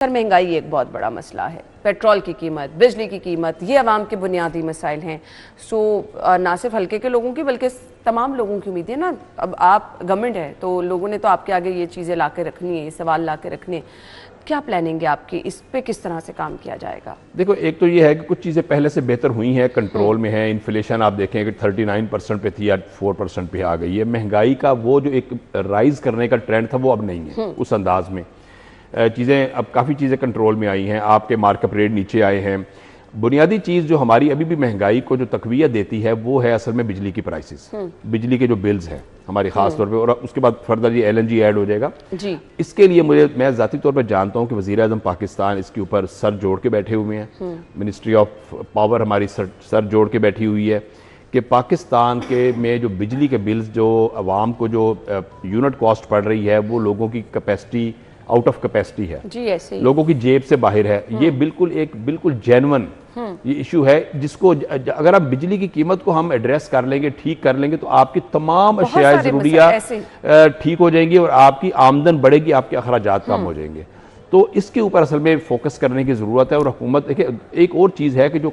महंगाई एक बहुत बड़ा मसला है। पेट्रोल की कीमत, बिजली की कीमत, ये अवाम के बुनियादी मसाइल हैं। ना सिर्फ हल्के के लोगों की बल्कि तमाम लोगों की उम्मीद है ना। अब आप गवर्नमेंट है तो लोगों ने तो आपके आगे ये चीज़ें ला के रखनी है, ये सवाल ला के रखने हैं। क्या प्लानिंग है आपकी, इस पे किस तरह से काम किया जाएगा? देखो, एक तो ये है कि कुछ चीज़ें पहले से बेहतर हुई हैं, कंट्रोल में है। इन्फ्लेशन आप देखें कि 39% पे थी, आज 4% पे आ गई है। महंगाई का वो जो एक राइज करने का ट्रेंड था वो अब नहीं है उस अंदाज में। चीज़ें अब काफ़ी चीज़ें कंट्रोल में आई हैं, आपके मार्केट रेट नीचे आए हैं। बुनियादी चीज़ जो हमारी अभी भी महंगाई को जो तकवीत देती है वो है असल में बिजली की प्राइसेस, बिजली के जो बिल्स हैं हमारे खास तौर पे, और उसके बाद फर्दर ये LNG ऐड हो जाएगा जी। इसके लिए मैं ज़ाती तौर पर जानता हूँ कि वज़ीर आज़म पाकिस्तान इसके ऊपर सर जोड़ के बैठे हुए हैं। मिनिस्ट्री ऑफ पावर हमारी सर जोड़ के बैठी हुई है कि पाकिस्तान के में जो बिजली के बिल्स जो आवाम को जो यूनिट कॉस्ट पड़ रही है वो लोगों की कैपेसिटी आउट ऑफ कैपेसिटी है जी, ऐसे लोगों की जेब से बाहर है। ये बिल्कुल जेन्युइन ये इशू है, जिसको अगर आप बिजली की कीमत को हम एड्रेस कर लेंगे, ठीक कर लेंगे, तो आपकी तमाम अशिया ज़रूरियात ठीक हो जाएंगी और आपकी आमदन बढ़ेगी, आपके अखराजात कम हो जाएंगे। तो इसके ऊपर असल में फोकस करने की ज़रूरत है। और हुकूमत देखिए, एक और चीज़ है कि जो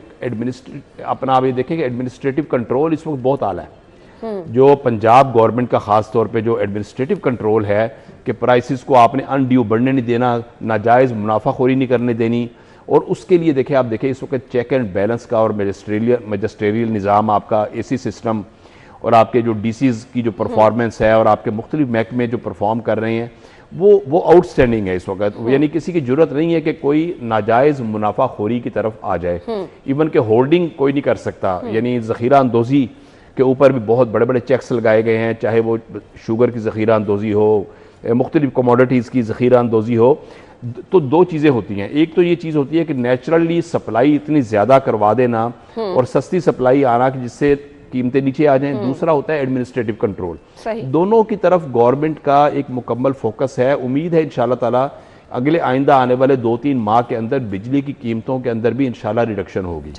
अपना आप ये देखें कि एडमिनिस्ट्रेटिव कंट्रोल इस वक्त बहुत आला है। जो पंजाब गवर्नमेंट का खास तौर पे जो एडमिनिस्ट्रेटिव कंट्रोल है कि प्राइसेस को आपने अनड्यू बढ़ने नहीं देना, नाजायज़ मुनाफाखोरी नहीं करने देनी। और उसके लिए देखिए, आप देखें इस वक्त चेक एंड बैलेंस का और मजिस्ट्रेरियल निज़ाम, आपका AC सिस्टम और आपके जो DCs की जो परफॉर्मेंस है और आपके मुख्तलिफ महकमे जो परफॉर्म कर रहे हैं वो आउटस्टैंडिंग है इस वक्त। यानी किसी की जरूरत नहीं है कि कोई नाजायज़ मुनाफाखोरी की तरफ आ जाए। इवन के होल्डिंग कोई नहीं कर सकता, यानी ज़ख़ीरा अंदोज़ी के ऊपर भी बहुत बड़े बड़े चेक्स लगाए गए हैं, चाहे वो शुगर की ज़ख़ीरा अंदोज़ी हो, मुख्तलिफ कमोडिटीज़ की ज़ख़ीरा अंदोज़ी हो। तो दो चीज़ें होती हैं, एक तो ये चीज़ होती है कि नेचुरली सप्लाई इतनी ज़्यादा करवा देना और सस्ती सप्लाई आना कि जिससे कीमतें नीचे आ जाएं। दूसरा होता है एडमिनिस्ट्रेटिव कंट्रोल। दोनों की तरफ गवर्नमेंट का एक मुकम्मल फोकस है। उम्मीद है इंशाल्लाह ताला अगले आइंदा आने वाले 2-3 माह के अंदर बिजली की कीमतों के अंदर भी इंशाल्लाह रिडक्शन होगी।